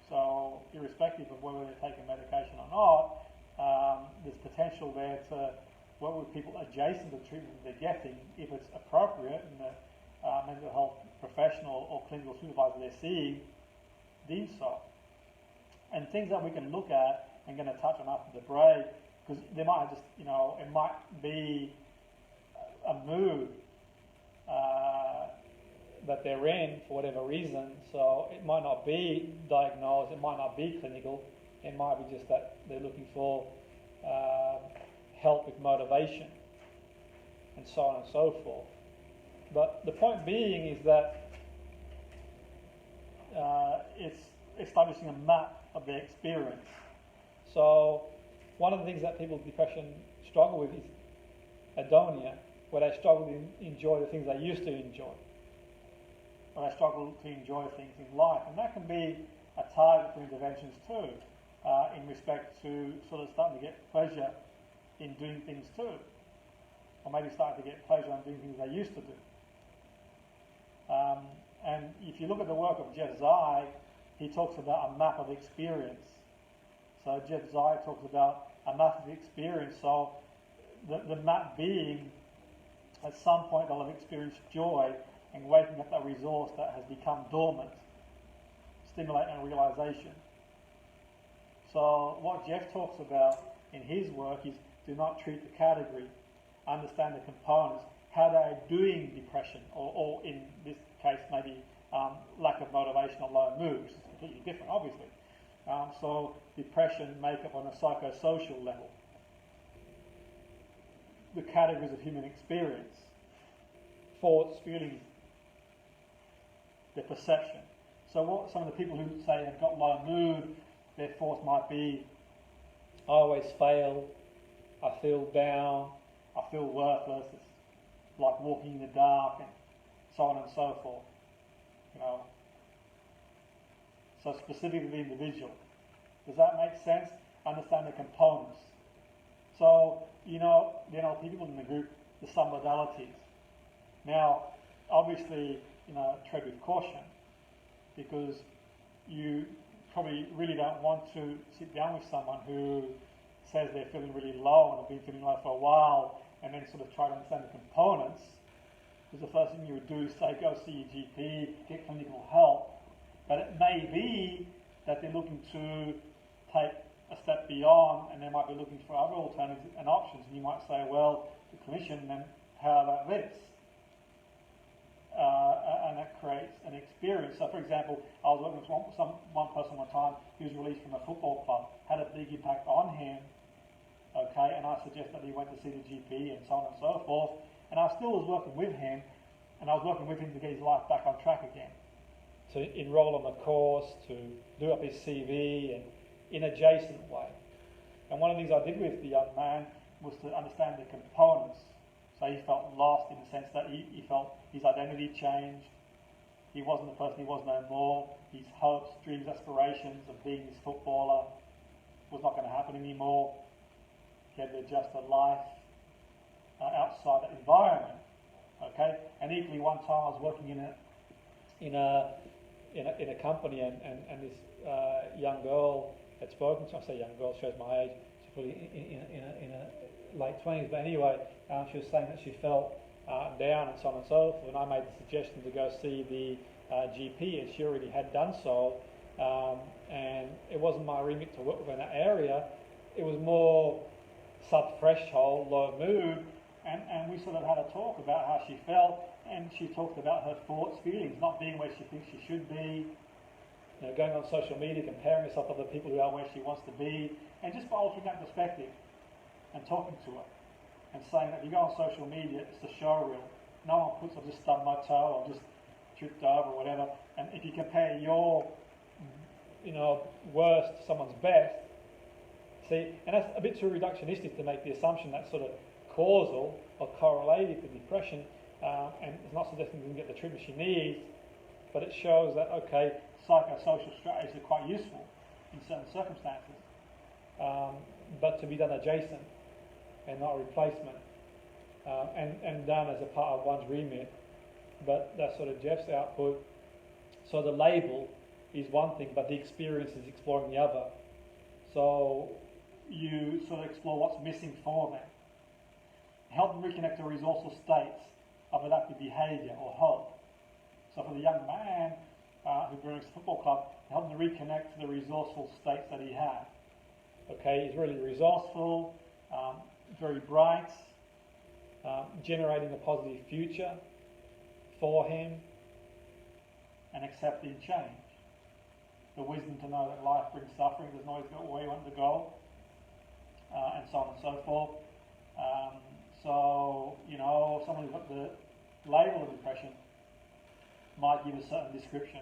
So irrespective of whether they're taking medication or not, there's potential there to work with people adjacent to the treatment that they're getting if it's appropriate and the mental health professional or clinical supervisor they're seeing deems so. And things that we can look at and going to touch on after the break, because they might have just, it might be a mood that they're in for whatever reason, so it might not be diagnosed, it might not be clinical, it might be just that they're looking for help with motivation and so on and so forth. But the point being is that it's establishing a map of their experience. So one of the things that people with depression struggle with is Adhamiya, where they struggle to enjoy the things they used to enjoy, or they struggle to enjoy things in life. And that can be a target for interventions too, in respect to sort of starting to get pleasure in doing things too, or maybe starting to get pleasure in doing things they used to do. And if you look at the work of Jeff Zai, he talks about a map of experience. So Jeff Zai talks about a map of experience. So the map being, at some point they'll have experienced joy and waking up that resource that has become dormant, stimulating a realization. So what Jeff talks about in his work is do not treat the category, understand the components, how they're doing depression, or in this case maybe lack of motivation or low mood, which is completely different, obviously. So depression, makeup on a psychosocial level, the categories of human experience, thoughts, feelings, their perception. So what some of the people who say have got low mood, their thoughts might be, I always fail, I feel down, I feel worthless, it's like walking in the dark, and so on and so forth. You know. So specifically the individual. Does that make sense? Understand the components. So, you know, the NLP people in the group, the sum modalities. Now, obviously, you know, tread with caution, because you probably really don't want to sit down with someone who says they're feeling really low and have been feeling low for a while, and then sort of try to understand the components. Because the first thing you would do is say, go see your GP, get clinical help. But it may be that they're looking to take a step beyond, and they might be looking for other alternatives and options. And you might say, well, the clinician, then how about this? And that creates an experience. So, for example, I was working with one person one time who was released from a football club, had a big impact on him, okay, and I suggested that he went to see the GP and so on and so forth. And I still was working with him, and I was working with him to get his life back on track again, to enroll on the course, to do up his CV, and in an adjacent way. And one of the things I did with the young man was to understand the components. So he felt lost in the sense that he felt his identity changed. He wasn't the person he was no more. His hopes, dreams, aspirations of being this footballer was not going to happen anymore. He had to adjust to life outside that environment. Okay, and equally, one time I was working in a company, and this young girl had spoken to. I say young girl, shows my age. She's probably in a late 20s, but anyway, she was saying that she felt down and so on and so forth. And I made the suggestion to go see the GP, and she already had done so. And it wasn't my remit to work with in that area. It was more sub-threshold, low mood. And we sort of had a talk about how she felt, and she talked about her thoughts, feelings, not being where she thinks she should be, you know, going on social media, comparing herself to other people who are where she wants to be, and just by altering that perspective and talking to her and saying that if you go on social media, it's the show reel. No one puts, I've just stubbed my toe, I've just tripped over, or whatever. And if you compare your, you know, worst to someone's best, see, and that's a bit too reductionistic to make the assumption that sort of causal or correlated to depression, and it's not suggesting you can get the treatment she needs, but it shows that, okay, psychosocial strategies are quite useful in certain circumstances, but to be done adjacent and not a replacement, and done as a part of one's remit. But that's sort of Jeff's output. So the label is one thing, but the experience is exploring the other. So you sort of explore what's missing for them. Help them reconnect to resourceful states of adaptive behaviour or hope. So for the young man who belongs to the football club, help them reconnect to the resourceful states that he had. Okay, he's really resourceful, very bright, generating a positive future for him, and accepting change. The wisdom to know that life brings suffering, doesn't always go where you want to go, and so on and so forth. So, you know, someone who's got the label of depression might give a certain description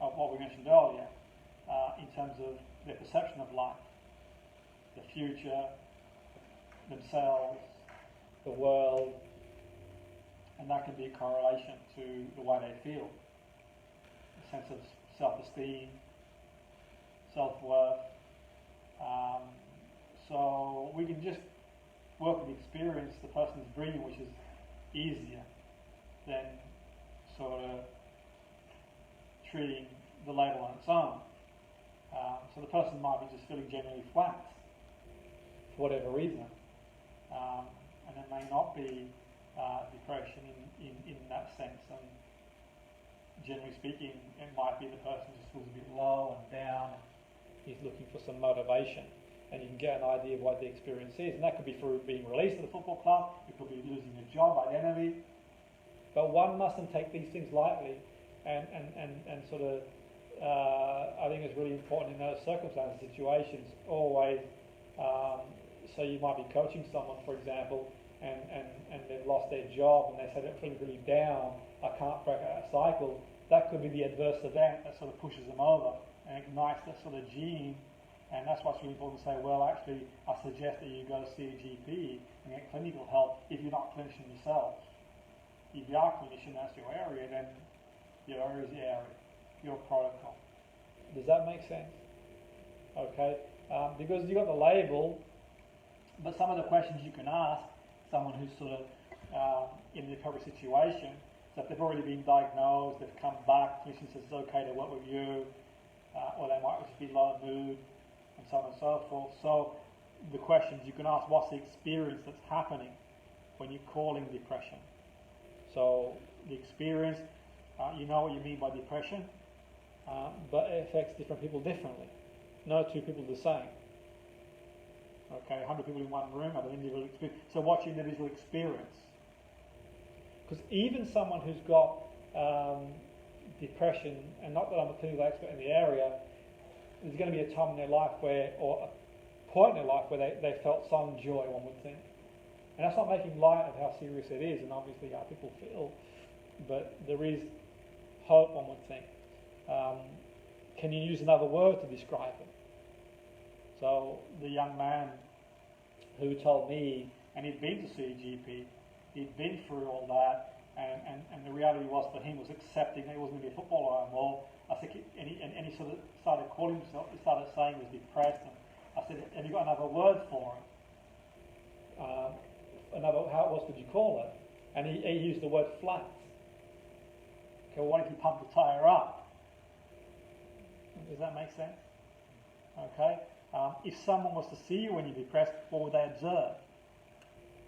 of what we mentioned earlier in terms of their perception of life, the future, themselves, the world, and that can be a correlation to the way they feel, a sense of self-esteem, self-worth. So we can just work with the experience the person is bringing, which is easier than sort of treating the label on its own. So the person might be just feeling generally flat for whatever reason, and it may not be depression in that sense. And generally speaking, it might be the person just feels a bit low and down, is looking for some motivation, and you can get an idea of what the experience is, and that could be through being released at the football club, it could be losing a job, identity, but one mustn't take these things lightly, and sort of, I think it's really important in those circumstances, situations, always, so you might be coaching someone, for example, and they've lost their job, and they say they're feeling really down, I can't break out a cycle. That could be the adverse event that sort of pushes them over and ignites that sort of gene, and that's why it's really important to say, well, actually, I suggest that you go see a GP and get clinical help if you're not a clinician yourself. If you are a clinician, that's your area, then your area is the area, your protocol. Does that make sense? Okay, because you've got the label, but some of the questions you can ask someone who's sort of in the recovery situation, so if they've already been diagnosed, they've come back, clinician says it's okay to work with you, or they might just be low mood, and so on and so forth. So the questions you can ask, what's the experience that's happening when you're calling depression? So the experience, you know what you mean by depression, but it affects different people differently. No two people are the same. Okay, 100 people in one room have an individual experience. So what's your individual experience? Because even someone who's got depression, and not that I'm a clinical expert in the area, there's going to be a time in their life where, or a point in their life where they felt some joy, one would think. And that's not making light of how serious it is, and obviously how people feel, but there is hope, one would think. Can you use another word to describe it? So the young man who told me, and he'd been to see a GP, he'd been through all that, and the reality was for him was accepting that he wasn't going to be a footballer anymore. I think, and he sort of started calling himself, he started saying he was depressed, and I said, have you got another word for it? How else would you call it? And he used the word flat. Okay, well, what if you pump the tyre up? Does that make sense? Okay. If someone was to see you when you're depressed, what would they observe?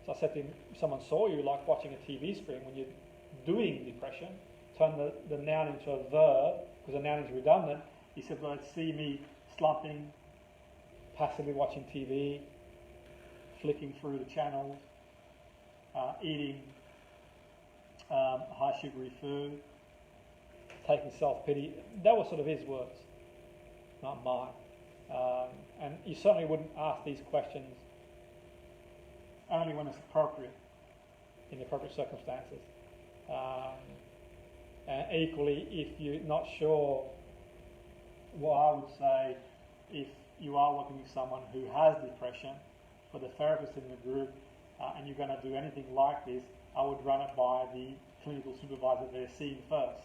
So I said to him, if someone saw you like watching a TV screen when you're doing depression, turn the noun into a verb, because a noun is redundant. He said, well, they'd see me slumping, passively watching TV, flicking through the channels, eating high sugary food, taking self-pity. That was sort of his words, not mine. And you certainly wouldn't ask these questions only when it's appropriate, in the appropriate circumstances. And equally, if you're not sure, what I would say, if you are working with someone who has depression, for the therapist in the group, and you're going to do anything like this, I would run it by the clinical supervisor they're seeing first.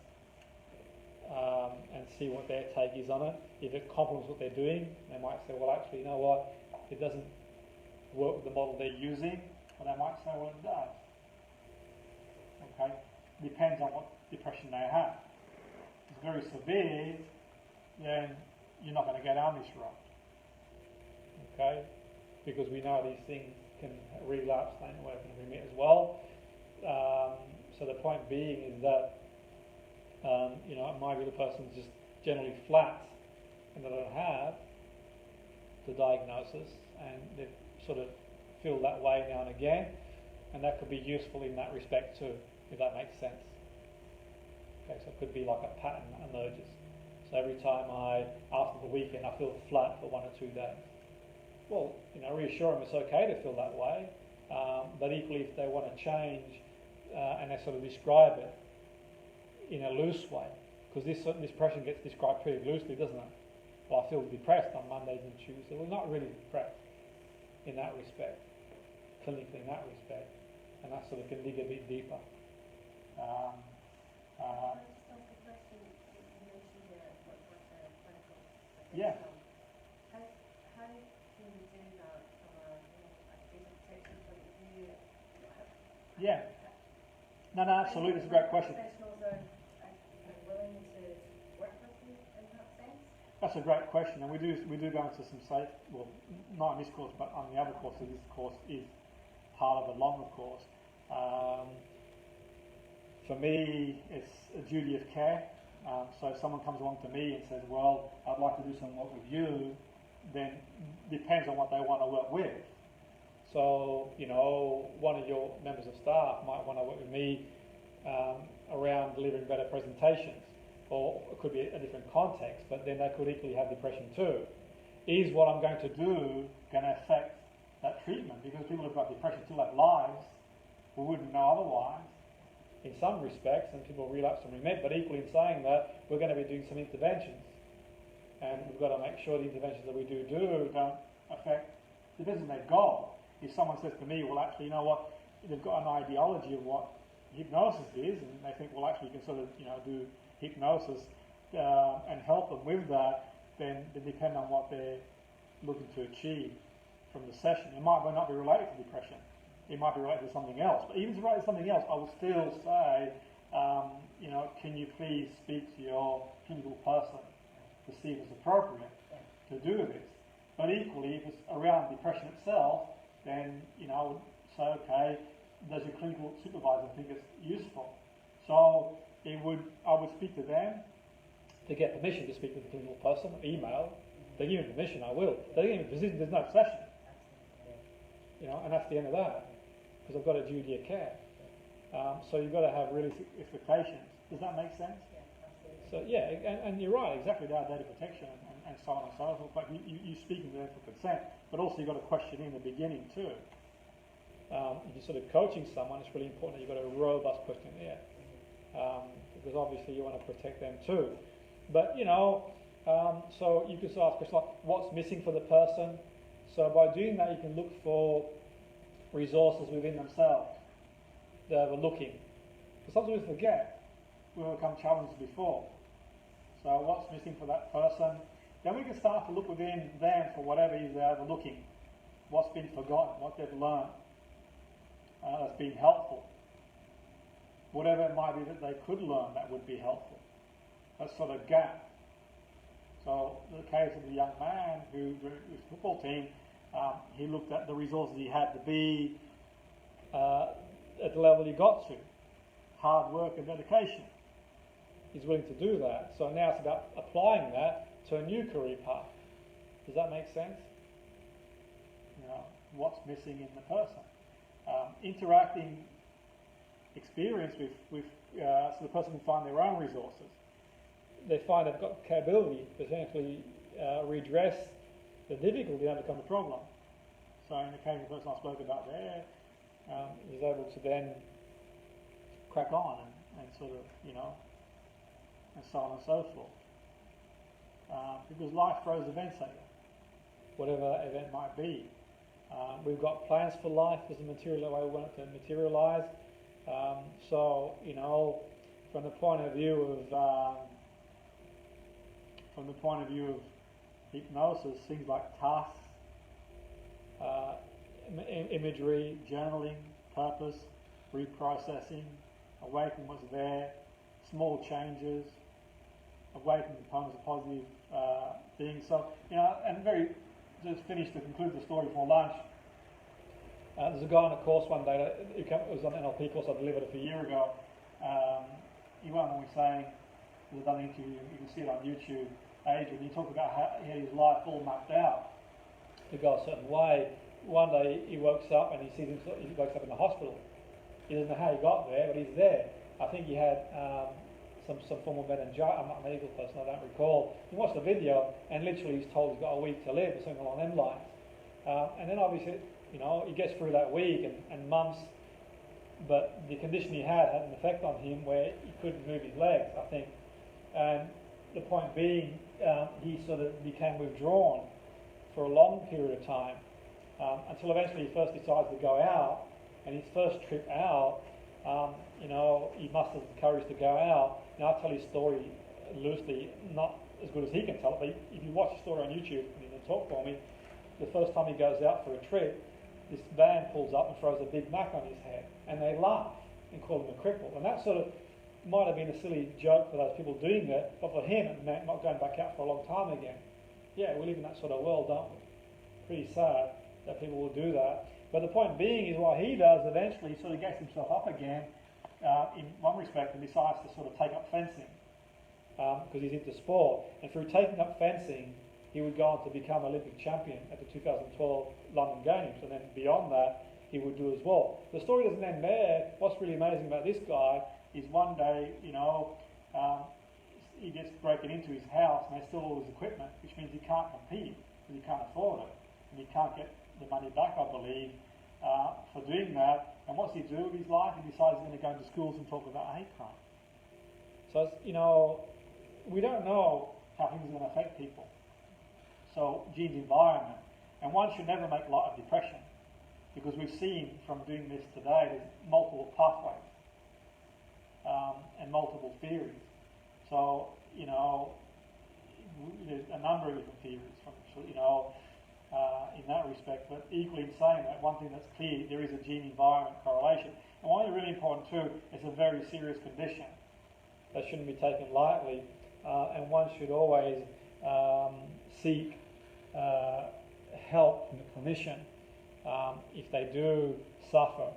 And see what their take is on it. If it complements what they're doing, they might say, well, actually, you know what, it doesn't work with the model they're using, or they might say, well, it does. Okay? Depends on what depression they have. If it's very severe, then you're not going to go down this road. Okay? Because we know these things can relapse, they can remit as well. So the point being is that it might be the person's just generally flat and they don't have the diagnosis, and they sort of feel that way now and again, and that could be useful in that respect too, if that makes sense. Okay, so it could be like a pattern that emerges. So every time after the weekend, I feel flat for 1 or 2 days. Well, reassure them it's okay to feel that way, but equally if they want to change and they sort of describe it in a loose way, because this depression gets described pretty loosely, doesn't it? Well, I feel depressed on Mondays and Tuesdays. Well, not really depressed in that respect, clinically in that respect, and that sort of can dig a bit deeper. Yeah. How can you do that from a presentation point of view? Yeah. No, absolutely. It's a great question. Professionals are willing to work with you in that sense? That's a great question, and we do go into some not on this course, but on the other courses. This course is part of a longer course. For me, it's a duty of care So if someone comes along to me and says, well, I'd like to do some work with you, then depends on what they want to work with. So, one of your members of staff might want to work with me around delivering better presentations, or it could be a different context, but then they could equally have depression too. Is what I'm going to do going to affect that treatment? Because people who've got depression still have lives, we wouldn't know otherwise in some respects, and people relapse and remit, but equally in saying that, we're going to be doing some interventions. And we've got to make sure the interventions that we do don't affect the business their goal. If someone says to me, well, actually, you know what, they've got an ideology of what hypnosis is, and they think, well, actually, you can sort of, do hypnosis and help them with that, then they depend on what they're looking to achieve from the session. It might not be related to depression. It might be related to something else. But even if it's related to something else, I will still say, can you please speak to your clinical person to see if it's appropriate to do this. But equally, if it's around depression itself, then I would say, okay, does your clinical supervisor think it's useful? So I would speak to them to get permission to speak with the clinical person, email. If they give me permission, I will. If they give me permission, there's no session. And that's the end of that, because I've got a duty of care. So you've got to have realistic expectations. Does that make sense? So and you're right, exactly, about data protection and so on and so forth. But you speaking to them for consent, but also you've got to question in the beginning too. If you're sort of coaching someone, it's really important that you've got a robust questionnaire, because obviously you want to protect them too. But so you can ask questions like, what's missing for the person? So by doing that, you can look for resources within themselves that are looking. Because sometimes we forget, we've overcome challenges before. So what's missing for that person? Then we can start to look within them for whatever is they're overlooking. What's been forgotten, what they've learned that's been helpful. Whatever it might be that they could learn that would be helpful. That sort of gap. So in the case of the young man who was the football team, he looked at the resources he had to be at the level he got to. Hard work and dedication. He's willing to do that. So now it's about applying that to a new career path. Does that make sense? What's missing in the person? Interacting experience with so the person can find their own resources. They find they've got the capability to essentially redress the difficulty and overcome the problem. So in the case of the person I spoke about there, he's able to then crack on and sort of, and so on and so forth. Because life throws events at you, whatever that event might be. We've got plans for life, doesn't materialize the way we want it to materialize. So, from the point of view of hypnosis, things like tasks, imagery, journaling, purpose, reprocessing, awakening what's there, small changes, awakening components of positive things. So, and just finish to conclude the story before lunch. There's a guy on a course one day who was on an NLP course I delivered a few years ago. He went on saying, we've done an interview, you can see it on YouTube, Adrian, he talked about how he had his life all mapped out to go a certain way. One day he wakes up and he wakes up in the hospital. He doesn't know how he got there, but he's there. I think he had some form of meningitis. I'm not a medical person, I don't recall. He watched the video and literally he's told he's got a week to live or something along them lines. And then obviously, he gets through that week and months, but the condition he had an effect on him where he couldn't move his legs, I think. And the point being, he sort of became withdrawn for a long period of time until eventually he first decides to go out. And his first trip out, he mustered the courage to go out. Now I'll tell his story loosely, not as good as he can tell it, but if you watch the story on YouTube and you can talk for me, the first time he goes out for a trip, this van pulls up and throws a Big Mac on his head, and they laugh and call him a cripple. And that sort of might have been a silly joke for those people doing it, but for him it meant not going back out for a long time again. Yeah, we live in that sort of world, don't we? Pretty sad that people will do that. But the point being is what he does eventually, he sort of gets himself up again in one respect and decides to sort of take up fencing. because he's into sport. And through taking up fencing, he would go on to become Olympic champion at the 2012 London Games, and then beyond that, he would do as well. The story doesn't end there. What's really amazing about this guy is one day, he gets broken into his house and there's still all his equipment, which means he can't compete because he can't afford it, and he can't get the money back, I believe, for doing that. And what's he do with his life? He decides he's going to go into schools and talk about hate crime. So, we don't know how things are going to affect people. So, genes, environment. And one should never make light of depression, because we've seen from doing this today, there's multiple pathways and multiple theories. So, there's a number of different theories from, in that respect, but equally in saying that, one thing that's clear, there is a gene-environment correlation. And one thing really important too, it's a very serious condition that shouldn't be taken lightly, and one should always seek help from the clinician if they do suffer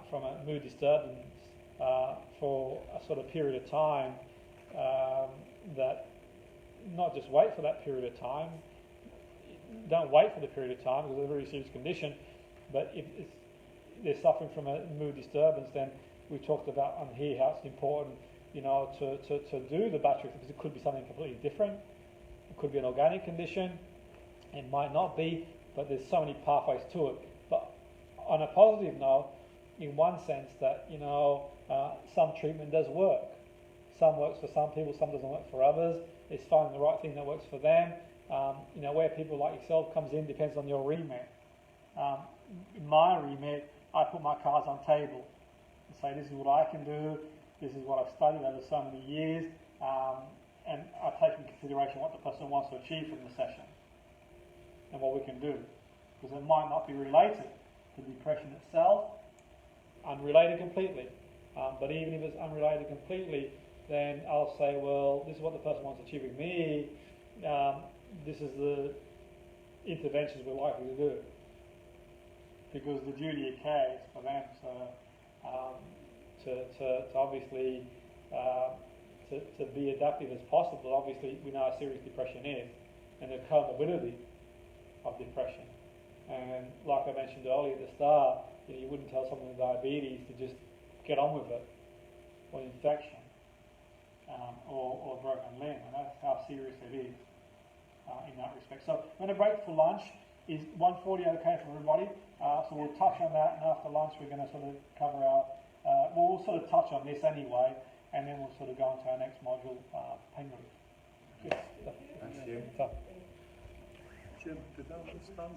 from a mood disturbance for a sort of period of time, that not just wait for that period of time, don't wait for the period of time because it's a very serious condition, but if they're suffering from a mood disturbance, then we talked about on here how it's important, to do the battery, because it could be something completely different. It could be an organic condition, it might not be, but there's so many pathways to it. But on a positive note, in one sense that, some treatment does work. Some works for some people, some doesn't work for others. It's finding the right thing that works for them. Where people like yourself comes in depends on your remit. In my remit, I put my cards on table and say, this is what I can do, this is what I've studied over so many years, and I take into consideration what the person wants to achieve from the session and what we can do. Because it might not be related to depression itself, unrelated completely. But even if it's unrelated completely, then I'll say, well, this is what the person wants to achieve with me, this is the interventions we're likely to do. Because the duty of care is for them to obviously to be adaptive as possible. Obviously, we know how serious depression is and the comorbidity of depression. And like I mentioned earlier at the start, you wouldn't tell someone with diabetes to just get on with it, or infection, or a broken limb, and that's how serious it is in that respect. So I'm going to break for lunch. Is 1:40 okay for everybody? So we'll touch on that, and after lunch we're going to sort of cover our, we'll sort of touch on this anyway, and then we'll sort of go into our next module, pain relief. Good. Thanks, Jim. So, Jim, did that understand?